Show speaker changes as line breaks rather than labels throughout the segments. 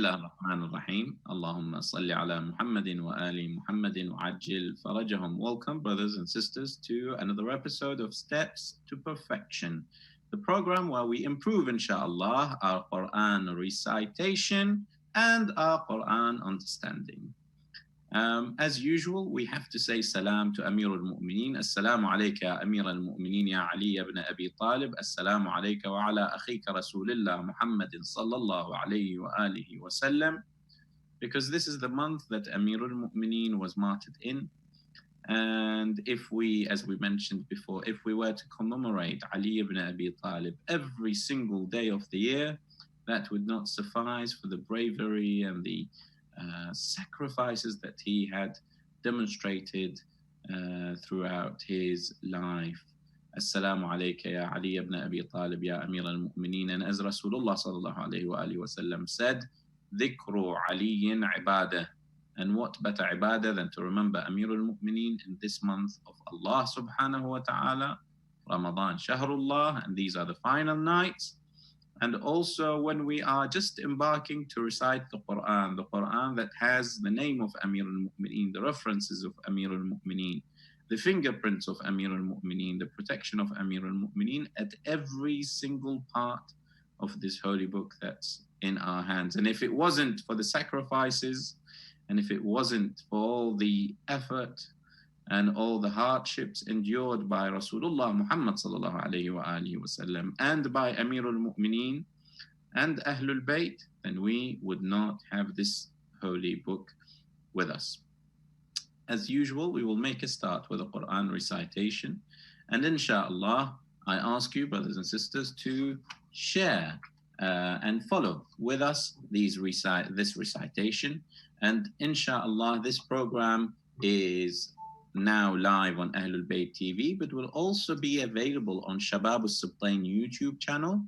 الله الرحمن الرحيم. Allahumma salli ala Muhammadin wa ali Muhammadin wa ajil farajahum. Welcome, brothers and sisters, to another episode of Steps to Perfection, the program where we improve, inshallah, our Quran recitation and our Quran understanding. As usual, we have to say salam to Amir al-Mu'mineen. Assalamu alayka Amir al-Mu'mineen ya Ali ibn Abi Talib. Assalamu alayka wa ala akhika Rasulillah Muhammadin sallallahu alayhi wa alihi wa sallam. Because this is the month that Amir al-Mu'mineen was martyred in. And if we, as we mentioned before, if we were to commemorate Ali ibn Abi Talib every single day of the year, that would not suffice for the bravery and the sacrifices that he had demonstrated throughout his life. Assalamu alayka ya Ali ibn Abi Talib ya Amir al-Mu'mineen. And as Rasulullah sallallahu alayhi wa alihi wa sallam said, dhikru aliyin ibadah. And what better ibadah than to remember Amir al-Mu'mineen in this month of Allah subhanahu wa ta'ala, Ramadan Shahrullah, and these are the final nights. And also when we are just embarking to recite the Quran that has the name of Amir al-Mu'mineen, the references of Amir al-Mu'mineen, the fingerprints of Amir al-Mu'mineen, the protection of Amir al-Mu'mineen at every single part of this holy book that's in our hands. And if it wasn't for the sacrifices, and if it wasn't for all the effort and all the hardships endured by Rasulullah Muhammad sallallahu alayhi wa alihi wa sallam and by Amir al-Mu'mineen and Ahlul Bayt, then we would not have this holy book with us. As usual, we will make a start with a Quran recitation, and inshallah, I ask you, brothers and sisters, to share and follow with us this recitation. And inshallah, this program is now live on Ahlul Bayt TV, but will also be available on Shabab al-Sibtain YouTube channel.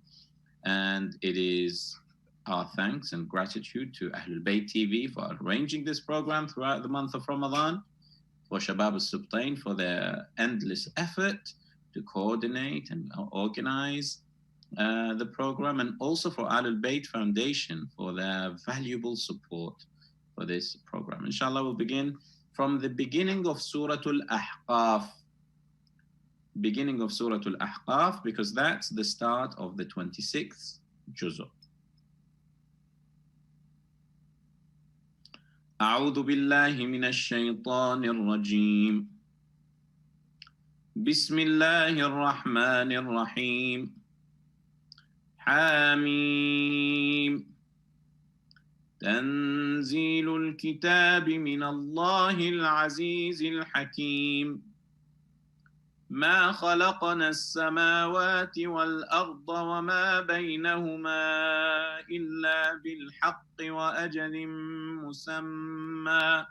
And it is our thanks and gratitude to Ahlul Bayt TV for arranging this program throughout the month of Ramadan, for Shabab al-Sibtain for their endless effort to coordinate and organize the program, and also for Ahlul Bayt Foundation for their valuable support for this program. Inshallah, we'll begin from the beginning of Surah Al-Ahqaf. Beginning of Surah Al-Ahqaf, because that's the start of the 26th juz. أعوذ بالله من الشيطان الرجيم. بسم الله الرحمن الرحيم. حاميم. تنزيل الكتاب من الله العزيز الحكيم. ما خلقنا السماوات والأرض وما بينهما إلا بالحق وأجل مسمى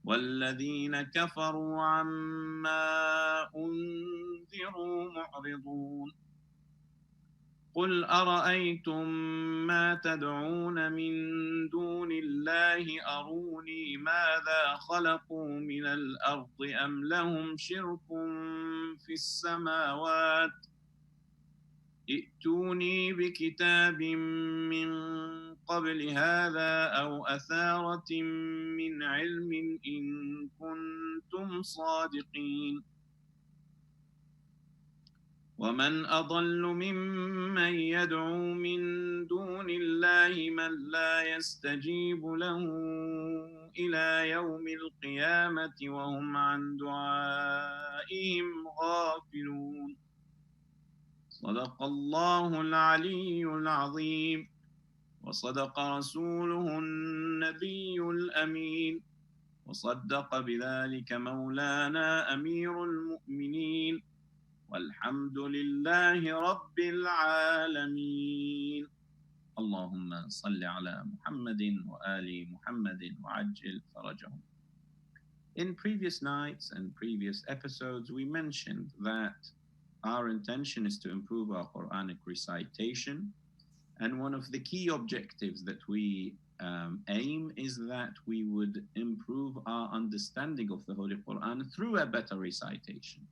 والذين كفروا عما أنذروا معرضون. قل أرأيتم ما تدعون من دون الله أروني ماذا خلقوا من الأرض أم لهم شرك في السماوات ائتوني بكتاب من قبل هذا أو أثارة من علم إن كنتم صادقين. ومن أضل ممن يدعو من دون الله من لا يستجيب له إلى يوم القيامة وهم عن دعائهم غافلون. صدق الله العلي العظيم وصدق رسوله النبي الأمين وصدق بذلك مولانا أمير المؤمنين والحمد لله رب العالمين. اللهم صل على محمد وآل محمد وعجل فرجهم. In previous nights and previous episodes, we mentioned that our intention is to improve our Quranic recitation. And one of the key objectives that we aim is that we would improve our understanding of the Holy Quran through a better recitation.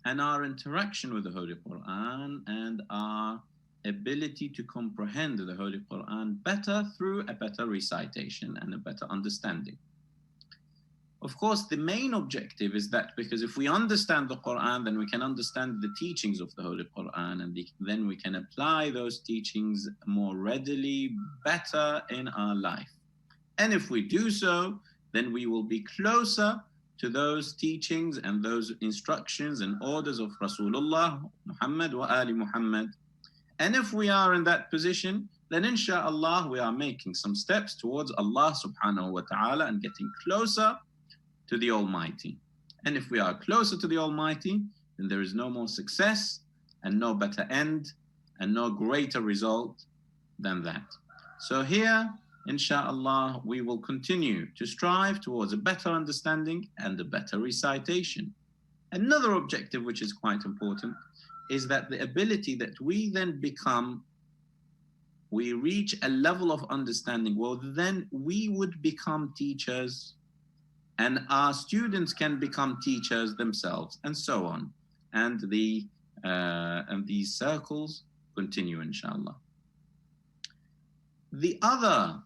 And our interaction with the Holy Quran and our ability to comprehend the Holy Quran better through a better recitation and a better understanding. Of course, the main objective is that because if we understand the Quran, then we can understand the teachings of the Holy Quran, and then we can apply those teachings more readily, better in our life. And if we do so, then we will be closer to those teachings and those instructions and orders of Rasulullah Muhammad wa Ali Muhammad. And if we are in that position, then inshallah we are making some steps towards Allah subhanahu wa ta'ala and getting closer to the Almighty. And if we are closer to the Almighty, then there is no more success and no better end and no greater result than that. So here, inshallah, we will continue to strive towards a better understanding and a better recitation. Another objective which is quite important is that the ability that we then become, we reach a level of understanding, well, then we would become teachers and our students can become teachers themselves, and so on. And these circles continue, inshallah. The other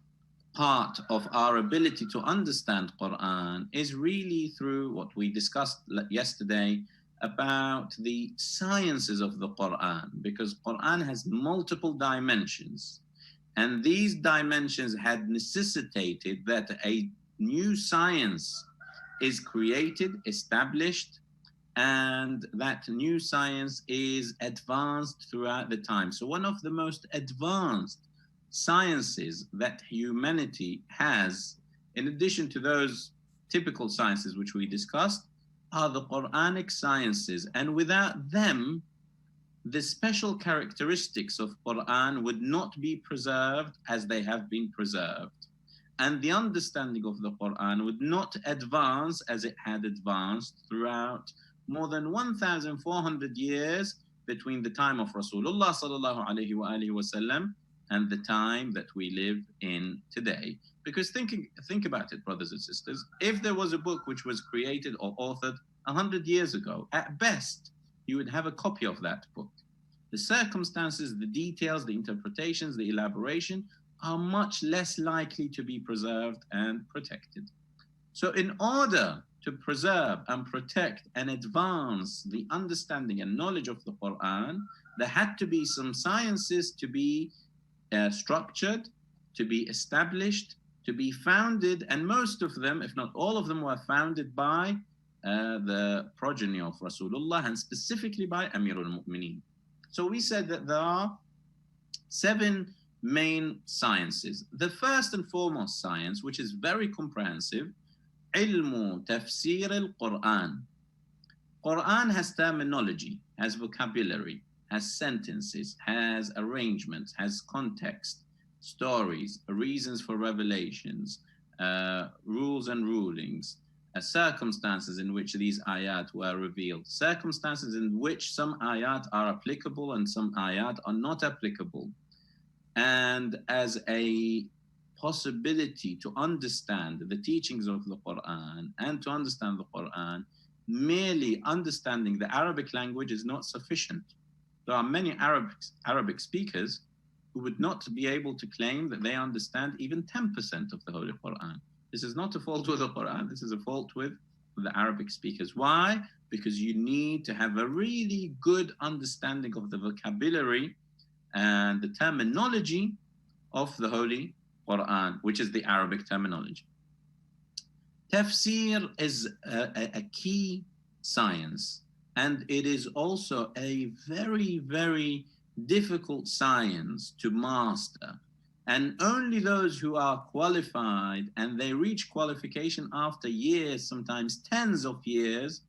part of our ability to understand Quran is really through what we discussed yesterday about the sciences of the Quran, because Quran has multiple dimensions, and these dimensions had necessitated that a new science is created, established, and that new science is advanced throughout the time. So one of the most advanced sciences that humanity has, in addition to those typical sciences which we discussed, are the Quranic sciences. And without them, the special characteristics of Quran would not be preserved as they have been preserved. And the understanding of the Quran would not advance as it had advanced throughout more than 1,400 years between the time of Rasulullah sallallahu alaihi wasallam and the time that we live in today. Because think about it, brothers and sisters, if there was a book which was created or authored 100 years ago, at best, you would have a copy of that book. The circumstances, the details, the interpretations, the elaboration are much less likely to be preserved and protected. So in order to preserve and protect and advance the understanding and knowledge of the Quran, there had to be some sciences to be structured, to be established, to be founded, and most of them, if not all of them, were founded by the progeny of Rasulullah, and specifically by Amirul Mu'mineen. So we said that there are 7 main sciences. The first and foremost science, which is very comprehensive, ilmu tafsir al-Quran. Quran has terminology, has vocabulary, has sentences, has arrangements, has context, stories, reasons for revelations, rules and rulings, circumstances in which these ayat were revealed, circumstances in which some ayat are applicable and some ayat are not applicable. And as a possibility to understand the teachings of the Quran and to understand the Quran, merely understanding the Arabic language is not sufficient. There are many Arabic speakers who would not be able to claim that they understand even 10% of the Holy Quran. This is not a fault with the Quran, this is a fault with the Arabic speakers. Why? Because you need to have a really good understanding of the vocabulary and the terminology of the Holy Quran, which is the Arabic terminology. Tafsir is a key science, and it is also a very, very difficult science to master. And only those who are qualified, and they reach qualification after years, sometimes tens of years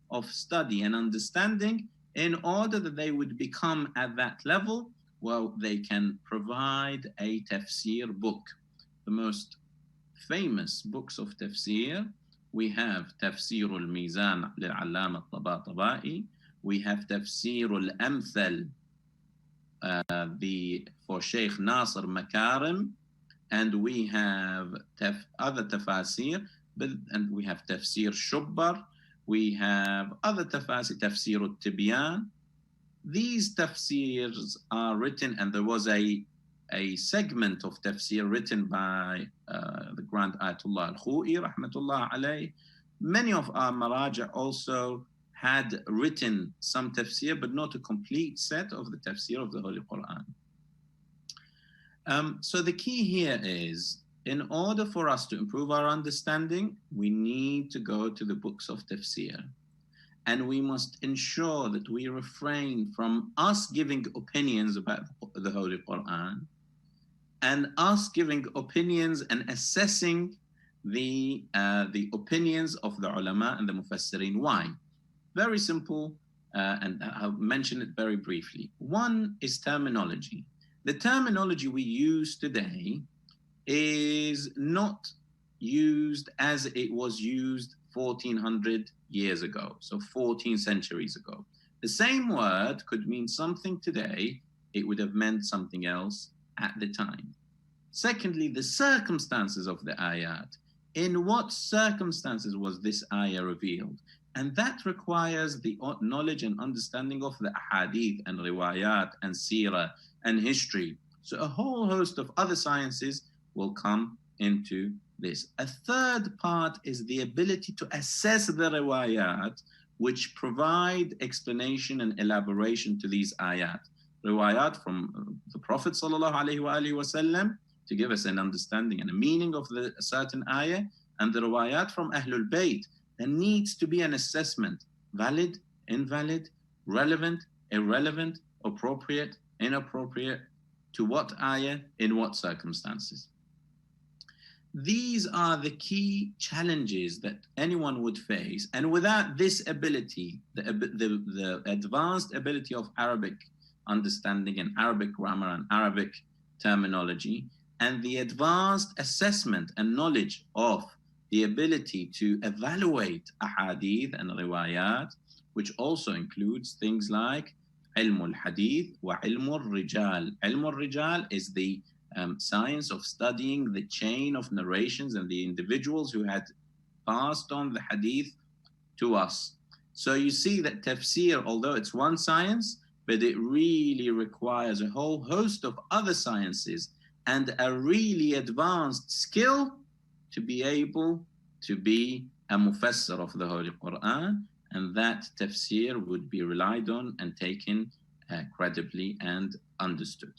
of study and understanding, in order that they would become at that level, well, they can provide a tafsir book. The most famous books of tafsir, we have Tafsir al-Mizan lil-Allama al-Tabatabai, we have Tafsir al-Amthal for Sheikh Nasir Makarim, and we have other tafasir, and we have Tafsir Shubbar, we have other tafasir, Tafsir al-Tibyan, These tafsirs are written, and there was a segment of tafsir written by the Grand Ayatollah al-Khou'i, rahmatullah alayh. Many of our maraja also had written some tafsir, but not a complete set of the tafsir of the Holy Quran. So the key here is, in order for us to improve our understanding, we need to go to the books of tafsir. And we must ensure that we refrain from us giving opinions about the Holy Quran and us giving opinions and assessing the opinions of the ulama and the mufassirin. Why? Very simple, and I'll mention it very briefly. One is terminology. The terminology we use today is not used as it was used 1400 years ago, so 14 centuries ago. The same word could mean something today, it would have meant something else at the time. Secondly, the circumstances of the ayat. In what circumstances was this ayah revealed? And that requires the knowledge and understanding of the ahadith and riwayat and seerah and history. So a whole host of other sciences will come into this. A third part is the ability to assess the riwayat, which provide explanation and elaboration to these ayat. Riwayat from the Prophet ﷺ to give us an understanding and a meaning of the certain ayah, and the riwayat from Ahlul Bayt. There needs to be an assessment: valid, invalid, relevant, irrelevant, appropriate, inappropriate, to what ayah, in what circumstances. These are the key challenges that anyone would face, and without this ability, the advanced ability of Arabic understanding and Arabic grammar and Arabic terminology, and the advanced assessment and knowledge of the ability to evaluate ahadith and riwayat, which also includes things like ilm al-hadith wa ilm al-rijal. Ilm al-rijal is the science of studying the chain of narrations and the individuals who had passed on the hadith to us. So you see that tafsir, although it's one science, but it really requires a whole host of other sciences and a really advanced skill to be able to be a mufassir of the Holy Quran, and that tafsir would be relied on and taken credibly and understood.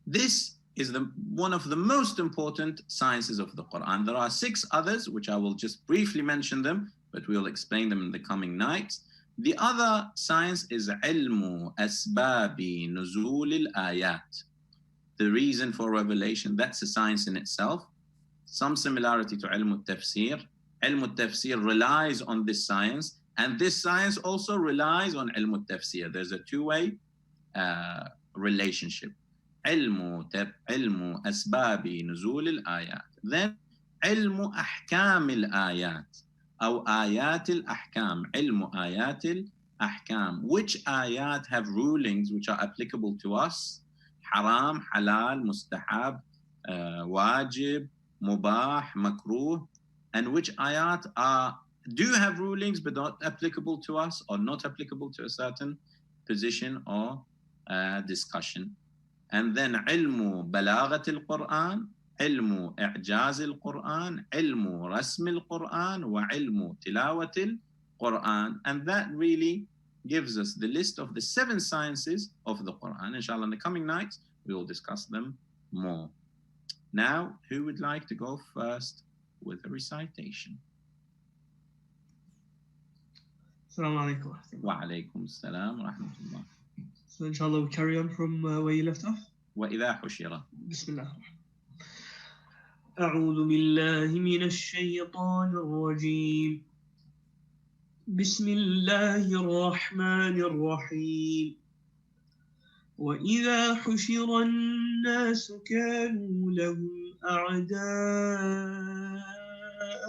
This is one of the most important sciences of the Quran. There are 6 others, which I will just briefly mention them, but we'll explain them in the coming nights. The other science is ilmu asbabi nuzul al-ayat, the reason for revelation. That's a science in itself. Some similarity to ilmu al-tafsir. Ilmu al-tafsir relies on this science, and this science also relies on ilmu al-tafsir. There's a two-way relationship. علم أسباب نزول الآيات. Then علم أحكام الآيات أو آيات الأحكام. علم آيات الأحكام. Which ayat have rulings which are applicable to us? حرام, halal, mustahab, wajib, mubah, makruh. And which ayat do have rulings but not applicable to us, or not applicable to a certain position or discussion. And then علم بلاغة القرآن, علم إعجاز القرآن, علم رسم القرآن, وعلم تلاوة القرآن. And that really gives us the list of the 7 sciences of the Quran. Inshallah, in the coming nights, we will discuss them more. Now, who would like to go first with a recitation?
Assalamu alaikum.
Wa alaikum assalam wa rahmatullah.
So inshallah we'll carry on from where you left off.
وإذا حشر.
بسم الله. أعوذ بالله من الشيطان الرجيم. بسم الله الرحمن الرحيم. وإذا حشر الناس كانوا لهم أعداء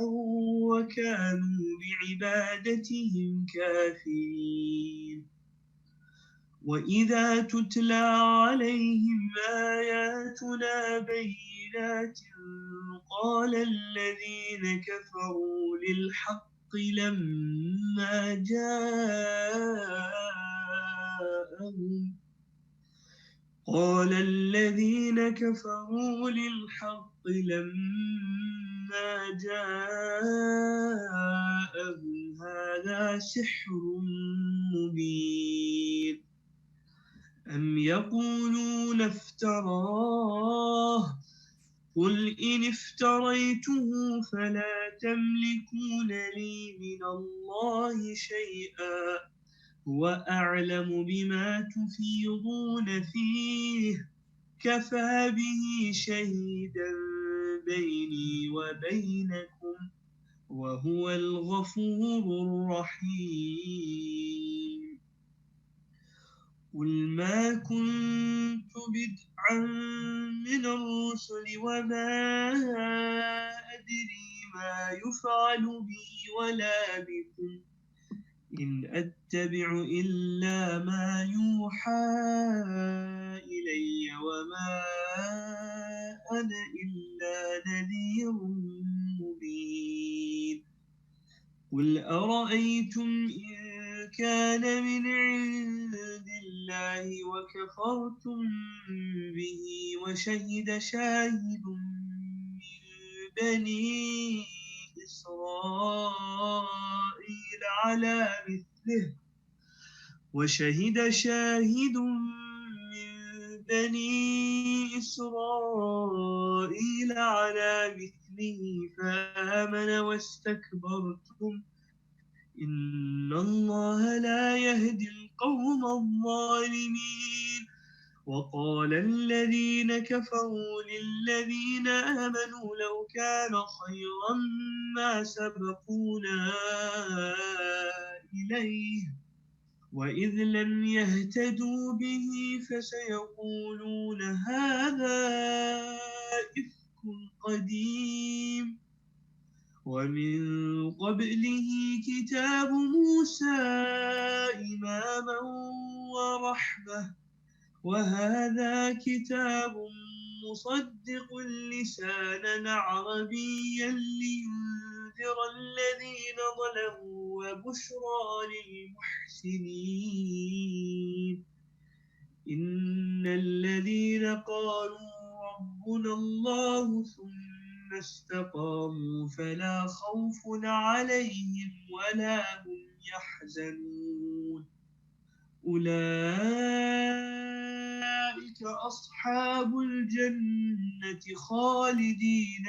وكانوا بعبادتهم كافرين. وإذا تتلى عليهم آياتنا بينات قال الذين كفروا للحق لما جاءهم جاءهم قال الذين كفروا للحق لما جاءهم هذا سحر مبين أم يقولون افتراه قل إن افتريته فلا تملكون لي من الله شيئا هو أعلم بما تفيضون فيه كفى به شهيدا بيني وبينكم وهو الغفور الرحيم قل ما كنت بدعا من الرسل وما أدري ما يفعل بي ولا بكم إن أتبع إلا ما يوحى إلي وما أنا إلا نذير مبين قل أرأيتم إن كان من عند الله وكفرتم به وشهد شاهد من بني إسرائيل على مثله فآمن واستكبرتم إن الله لا يهدي القوم الظالمين وقال الذين كفروا للذين آمنوا لو كان خيرا ما سبقونا إليه وإذ لم يهتدوا به فسيقولون هذا إفك قديم ومن قبله كتاب موسى إماما ورحمة وهذا كتاب مصدق لسانا عربيا لينذر الذين ظلموا وبشرى للمحسنين إن الذين قالوا ربنا الله ثم استقاموا فلا خوف عليهم ولا هم يحزنون أولئك أصحاب الجنة خالدين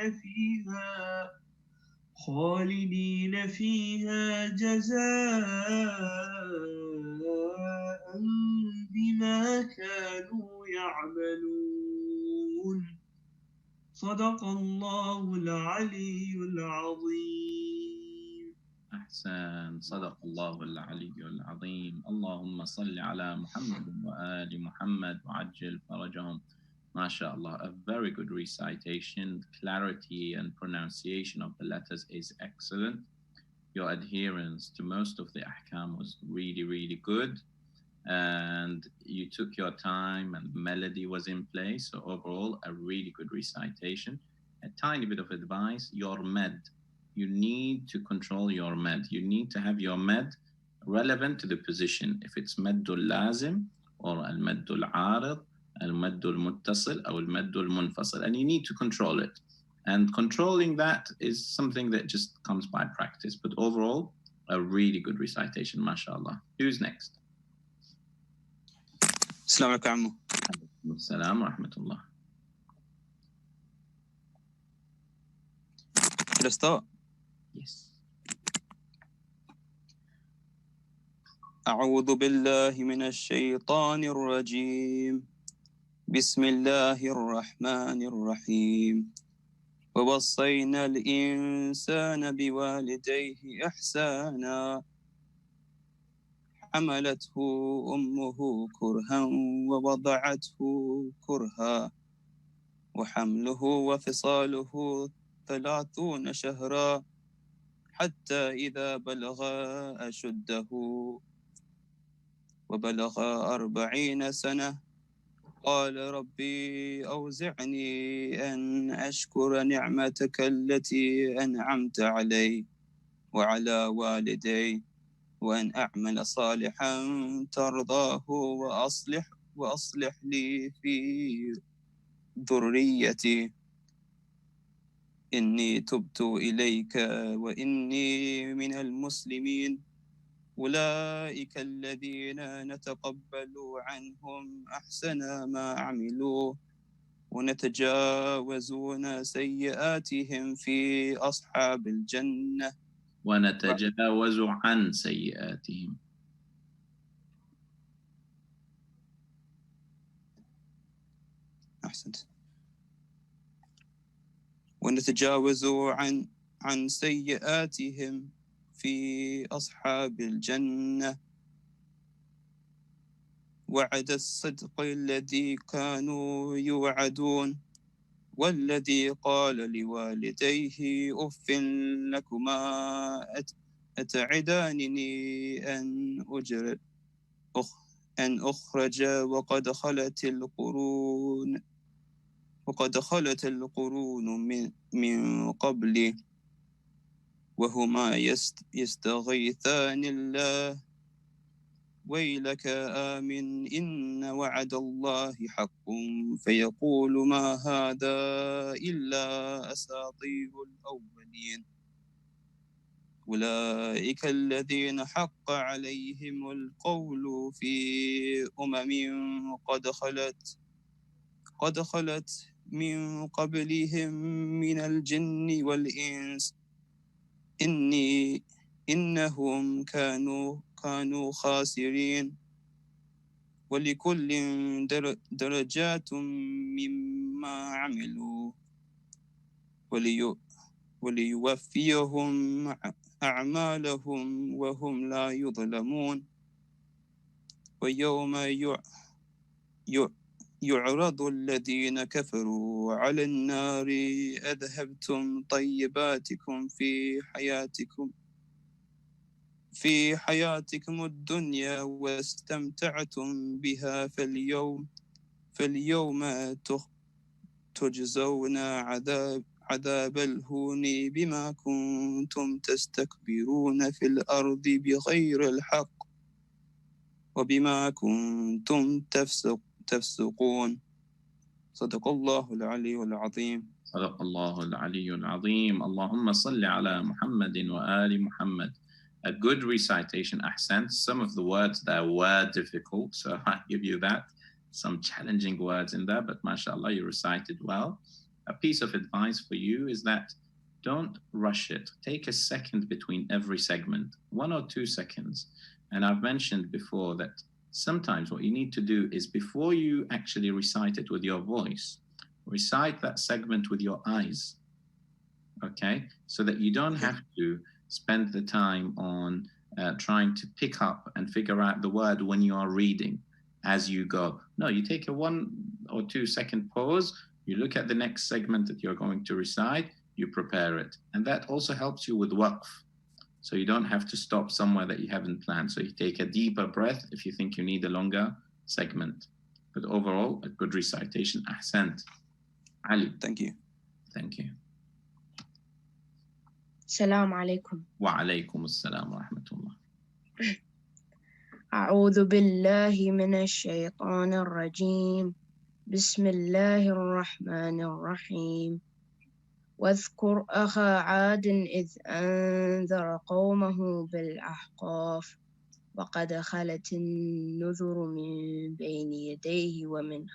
فيها جزاء بما كانوا يعملون صدق الله العلي العظيم.
أحسن. صدق الله العلي العظيم. اللهم صل على محمد وآل محمد وعجل فرجهم. MashaAllah, a very good recitation. Clarity and pronunciation of the letters is excellent. Your adherence to most of the ahkam was really, really good. And you took your time and melody was in place. So overall, a really good recitation. A tiny bit of advice, your med. You need to control your med. You need to have your med relevant to the position. If it's meddul lazim or al-meddul arid, al-meddul muttasil or al-meddul munfasil. And you need to control it. And controlling that is something that just comes by practice. But overall, a really good recitation, mashallah. Who's next?
السلام عليكم عمو.
السلام ورحمة الله.
كده استوى؟
Yes.
أعوذ بالله من الشيطان الرجيم. بسم الله الرحمن الرحيم. ووصينا الإنسان بوالديه إحسانا حملته أمه كرها ووضعته كرها وحمله وفصاله 30 شهرا حتى إذا بلغ أشده وبلغ 40 سنة قال ربي أوزعني أن أشكر نعمتك التي أنعمت علي وعلى والدي وأن أعمل صالحا ترضاه وأصلح لي في ذريتي إني تبت إليك وإني من المسلمين. أولئك الذين نتقبل عنهم أحسن ما عملوا ونتجاوزون سيئاتهم في أصحاب الجنة.
ونتجاوز عن سيئاتهم.
أحسنت. ونتجاوز عن سيئاتهم في أصحاب الجنة. وعد الصدق الذي كانوا يوعدون والذي قال لوالديه أف لكما أتعدانني أن أخرج وقد خلت القرون من قبلي وهما يستغيثان الله ويلك آمن إن وعد الله حق فيقول ما هذا إلا أساطير الأولين. أولئك الذين حق عليهم القول في أمم قد خلت من قبلهم من الجن والإنس إنهم كانوا خاسرين. ولكل درجات مما عملوا وليوفيهم أعمالهم وهم لا يظلمون. ويوم يعرض الذين كفروا على النار أذهبتم طيباتكم في حياتكم الدنيا واستمتعتم بها فاليوم تجزون عذاب الهون بما كنتم تستكبرون في الأرض بغير الحق وبما كنتم تفسقون. صدق الله العلي العظيم.
صدق الله العلي العظيم. اللهم صل على محمد وآل محمد. A good recitation, ahsan. Some of the words there were difficult, so I give you that. Some challenging words in there, but mashallah, you recited well. A piece of advice for you is that don't rush it. Take a second between every segment, 1 or 2 seconds. And I've mentioned before that sometimes what you need to do is before you actually recite it with your voice, recite that segment with your eyes, okay? So that you don't have to spend the time on trying to pick up and figure out the word when you are reading as you go. No, you take a 1 or 2 second pause, you look at the next segment that you're going to recite, you prepare it. And that also helps you with waqf. So you don't have to stop somewhere that you haven't planned. So you take a deeper breath if you think you need a longer segment. But overall, a good recitation. Ahsant. Ali.
Thank you.
Thank you.
السلام عليكم.
وعليكم السلام ورحمة الله.
أعوذ بالله من الشيطان الرجيم. بسم الله الرحمن الرحيم. واذكر أخا عاد إذ أنذر قومه بالأحقاف وقد خلت النذر من بين يديه ومن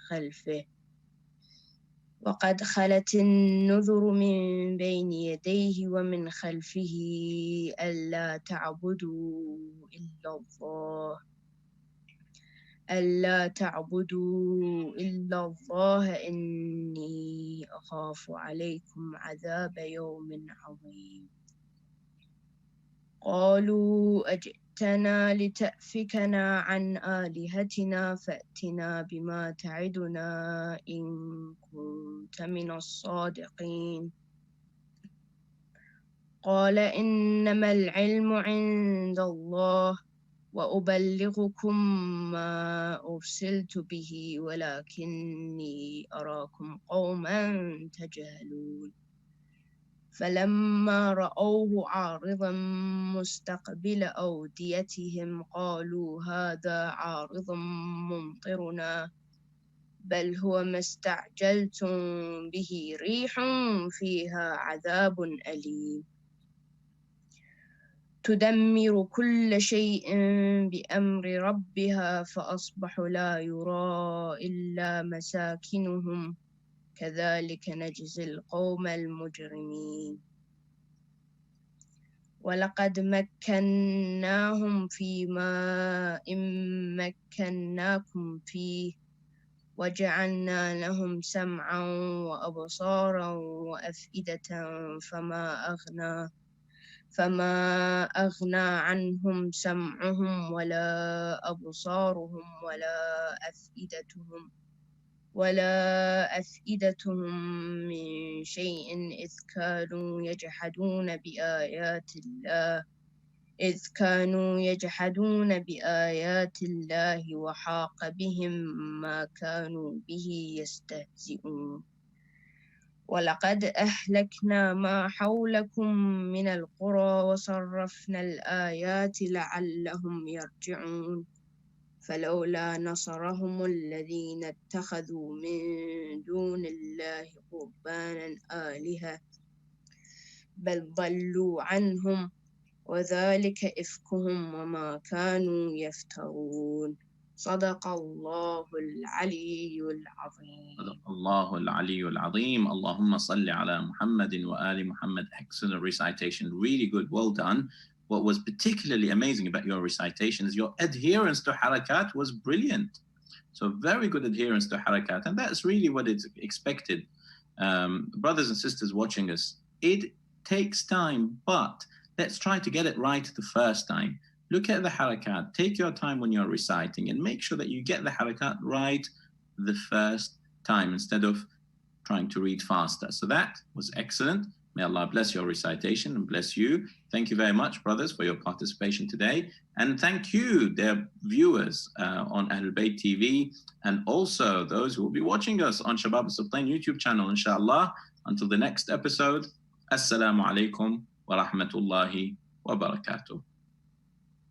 خلفه ألا تعبدوا إلا الله إني أخاف عليكم عذاب يوم عظيم. قالوا أجئتنا لتأفكنا عن آلهتنا فأتنا بما تعدنا إن كنت من الصادقين. قال إنما العلم عند الله وأبلغكم ما أرسلت به ولكني أراكم قوما تجهلون. فلما رأوه عارضا مستقبل أوديتهم قالوا هذا عارض ممطرنا بل هو ما استعجلتم به ريح فيها عذاب أليم تدمر كل شيء بأمر ربها فأصبحوا لا يرى إلا مساكنهم كذلك نجزي القوم المجرمين ولقد مكناهم في ماء مكناكم فيه وجعلنا لهم سمعا وأبصارا وأفئدة فما أغنى عنهم سمعهم ولا أبصارهم ولا أفئدتهم من شيء إذ كانوا يجحدون بآيات الله وحاق بهم ما كانوا به يستهزئون ولقد أهلكنا ما حولكم من القرى وصرفنا الآيات لعلهم يرجعون فلولا نصرهم الذين اتخذوا من دون الله قربانا آلهة بل ضلوا عنهم وذلك إفكهم وما كانوا يفترون صدق الله العلي العظيم.
صدق الله العلي العظيم. Allahumma salli ala Muhammadin wa ali Muhammad. Excellent recitation, really good, well done. What was particularly amazing about your recitation is your adherence to harakat was brilliant. So very good adherence to harakat, and that's really what is expected. Brothers and sisters watching us, it takes time, but let's try to get it right the first time. Look at the harakat, take your time when you're reciting, and make sure that you get the harakat right the first time instead of trying to read faster. So that was excellent. May Allah bless your recitation and bless you. Thank you very much, brothers, for your participation today. And thank you, dear viewers on Ahlul Bayt TV, and also those who will be watching us on Shabab al-Sultan YouTube channel, inshallah. Until the next episode, Assalamu alaikum wa rahmatullahi wa barakatuh.